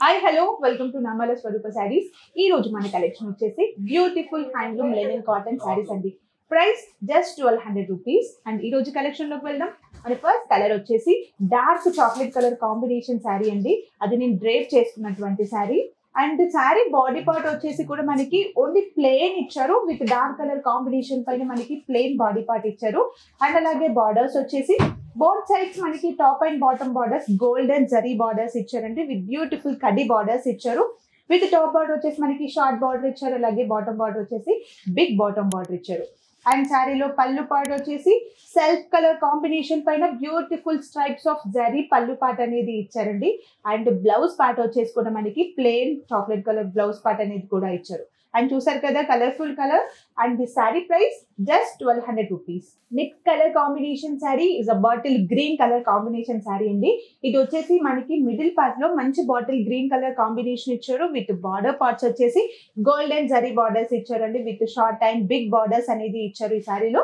Hi hello welcome to నమ్మల స్వరూప శారీస్. ఈ రోజు మన కలెక్షన్ వచ్చేసి beautiful handloom linen cotton saris అండి. Price just 1200 rupees. అండ్ ఈ రోజు కలెక్షన్ లోకి వెళ్దాం. మన ఫస్ట్ కలర్ వచ్చేసి dark chocolate colour combination sari అండి. అది నేను డ్రేప్ చేసుకున్నటువంటి sari. And sari body part వచ్చేసి కూడా మనకి ఓన్లీ ప్లెయిన్ ఇచ్చారు. విత్ డార్క్ కలర్ కాంబినేషన్ పైన మనకి ప్లెయిన్ బాడీ పార్ట్ ఇచ్చారు. అండ్ అలాగే బార్డర్స్ వచ్చేసి బోత్ సైడ్స్ మనకి top and bottom borders golden zari borders ఇచ్చారండి. విత్ బ్యూటిఫుల్ కడ్డీ బార్డర్స్ ఇచ్చారు. విత్ టాప్ బార్డర్ వచ్చేసి మనకి షార్ట్ బార్డర్ ఇచ్చారు. అలాగే బాటమ్ బార్డర్ వచ్చేసి బిగ్ బాటమ్ బార్డర్ ఇచ్చారు. అండ్ శారీలో పళ్ళు పార్ట్ వచ్చేసి సెల్ఫ్ కలర్ కాంబినేషన్ పైన బ్యూటిఫుల్ స్ట్రైప్స్ ఆఫ్ జరీ పళ్ళు పార్ట్ అనేది ఇచ్చారండి. అండ్ బ్లౌజ్ పార్ట్ వచ్చేసి కూడా మనకి plain chocolate colour blouse part అనేది కూడా ఇచ్చారు. అండ్ చూసారు కదా colourful colour. And the sari price just 1200 rupees. Next colour combination sari is a bottle green colour combination sari అండి. ఇది వచ్చేసి మనకి మిడిల్ పార్ట్ లో మంచి బాటిల్ గ్రీన్ కలర్ కాంబినేషన్ ఇచ్చారు. విత్ బార్డర్ పార్ట్స్ వచ్చేసి గోల్డెన్ జరీ బార్డర్స్ ఇచ్చారండి. With short and big borders అనేది ఇచ్చారు ఈ శారీలో.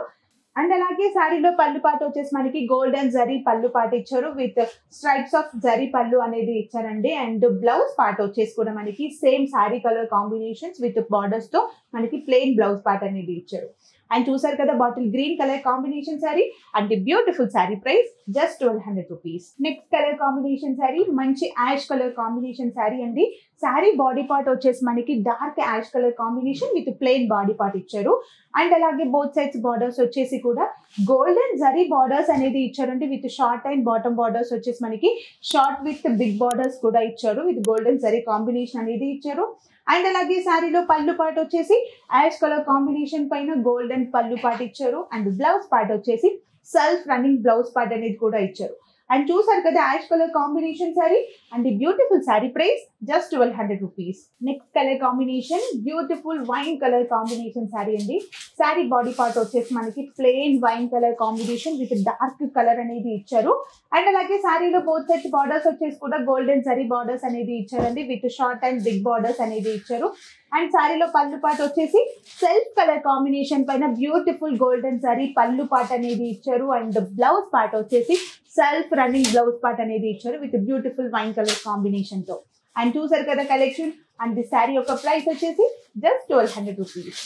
అండ్ అలాగే శారీలో పళ్ళు పాట వచ్చేసి మనకి గోల్డెన్ జరీ పళ్ళు పాట ఇచ్చారు. విత్ స్ట్రైప్స్ ఆఫ్ జరీ పళ్ళు అనేది ఇచ్చారండి. అండ్ బ్లౌజ్ పార్ట్ వచ్చేసి కూడా మనకి same sari colour combinations with borders తో మనకి ప్లెయిన్ బ్లౌజ్ పార్ట్ అనేది ఇచ్చారు. అండ్ చూసారు కదా bottle green colour combination sari. And beautiful sari price just 1200 rupees. Next colour combination sari మంచి యాష్ కలర్ కాంబినేషన్ శారీ అండి. శారీ బాడీ పార్ట్ వచ్చేసి మనకి dark ash colour combination with plain body part ఇచ్చారు. అండ్ అలాగే బోత్ సైడ్స్ బార్డర్స్ వచ్చేసి కూడా గోల్డెన్ జరీ బార్డర్స్ అనేది ఇచ్చారండి. With short and bottom borders వచ్చేసి మనకి షార్ట్ విత్ బిగ్ బార్డర్స్ కూడా ఇచ్చారు. విత్ గోల్డెన్ జరీ కాంబినేషన్ అనేది ఇచ్చారు. అండ్ అలాగే శారీలో పళ్ళు పార్ట్ వచ్చేసి యాష్ కలర్ కాంబినేషన్ పైన గోల్డెన్ పళ్ళు పార్ట్ ఇచ్చారు. అండ్ బ్లౌజ్ పార్ట్ వచ్చేసి సెల్ఫ్ రన్నింగ్ బ్లౌజ్ పార్ట్ అనేది కూడా ఇచ్చారు. అండ్ చూసారు కదా ash colour combination sari. And beautiful sari price just 1200 rupees. Next colour combination beautiful wine colour combination sari అండి. శారీ బాడీ పార్ట్ వచ్చేసి మనకి plain wine colour combination with dark colour అనేది ఇచ్చారు. అండ్ అలాగే శారీలో బోత్ సైడ్స్ బార్డర్స్ వచ్చేసి కూడా గోల్డెన్ జరీ బార్డర్స్ అనేది ఇచ్చారండి. With short and big borders అనేది ఇచ్చారు. అండ్ శారీలో పళ్ళు పార్ట్ వచ్చేసి సెల్ఫ్ కలర్ కాంబినేషన్ పైన బ్యూటిఫుల్ గోల్డెన్ జరీ పళ్ళు పార్ట్ అనేది ఇచ్చారు. అండ్ బ్లౌజ్ పార్ట్ వచ్చేసి సెల్ఫ్ రన్నింగ్ బ్లౌజ్ పార్ట్ అనేది ఇచ్చారు. With beautiful wine colour combination తో. అండ్ చూసారు కదా కలెక్షన్. అండ్ ది శారీ యొక్క ప్రైస్ వచ్చేసి just 1200 rupees.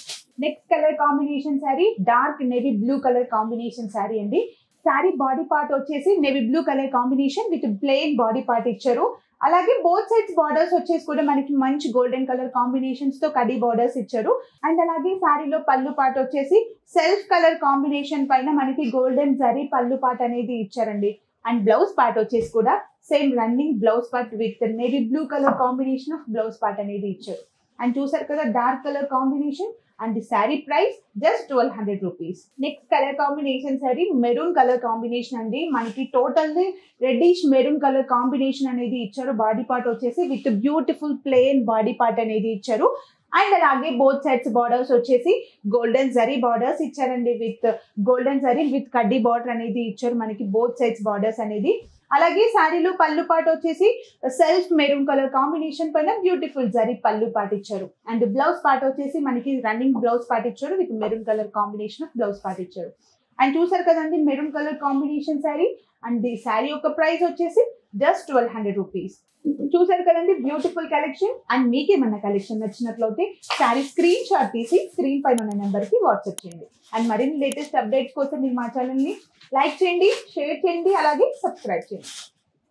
Next colour combination sari dark navy blue colour combination sari అండి. శారీ బాడీ పార్ట్ వచ్చేసి navy blue colour combination with plain body part ఇచ్చారు. అలాగే బోత్ సైడ్స్ బార్డర్స్ వచ్చేసి కూడా మనకి మంచి గోల్డెన్ కలర్ కాంబినేషన్స్ తో కడీ బార్డర్స్ ఇచ్చారు. అండ్ అలాగే శారీలో పళ్ళు పార్ట్ వచ్చేసి సెల్ఫ్ కలర్ కాంబినేషన్ పైన మనకి గోల్డెన్ జరీ పళ్ళు పార్ట్ అనేది ఇచ్చారండి. అండ్ బ్లౌజ్ పార్ట్ వచ్చేసి కూడా same running blouse part with navy blue colour combination of blouse part అనేది ఇచ్చారు. అండ్ చూసారు కదా dark colour combination. And the sari price just 1200 rupees. Next colour combination sari maroon colour combination అండి. మనకి total reddish maroon colour combination అనేది ఇచ్చారు. Body part వచ్చేసి with beautiful plain body part అనేది ఇచ్చారు. అండ్ అలాగే బోత్ సైడ్స్ బార్డర్స్ వచ్చేసి గోల్డెన్ జరీ బార్డర్స్ ఇచ్చారండి. విత్ గోల్డెన్ జరీ విత్ కడ్డీ బార్డర్ అనేది ఇచ్చారు మనకి బోత్ సైడ్స్ బార్డర్స్ అనేది. అలాగే శారీలో పళ్ళు పార్ట్ వచ్చేసి సెల్ఫ్ మెరూన్ కలర్ కాంబినేషన్ పైన బ్యూటిఫుల్ జరీ పళ్ళు పార్ట్ ఇచ్చారు. అండ్ బ్లౌజ్ పార్ట్ వచ్చేసి మనకి రన్నింగ్ బ్లౌజ్ పార్ట్ ఇచ్చారు. With maroon colour combination of blouse part ఇచ్చారు. అండ్ చూసారు కదండి maroon colour combination sari. And ఈ శారీ యొక్క ప్రైస్ వచ్చేసి జస్ట్ 1200 రూపీస్. చూసారు కదండి బ్యూటిఫుల్ కలెక్షన్. అండ్ మీకేమన్నా కలెక్షన్ నచ్చినట్లయితే శారీ స్క్రీన్ షాట్ తీసి స్క్రీన్ పైన ఉన్న నెంబర్ కి వాట్సాప్ చేయండి. అండ్ మరిన్ని లేటెస్ట్ అప్డేట్స్ కోసం మీరు మా ఛానల్ ని లైక్ చేయండి, షేర్ చేయండి, అలాగే సబ్స్క్రైబ్ చేయండి.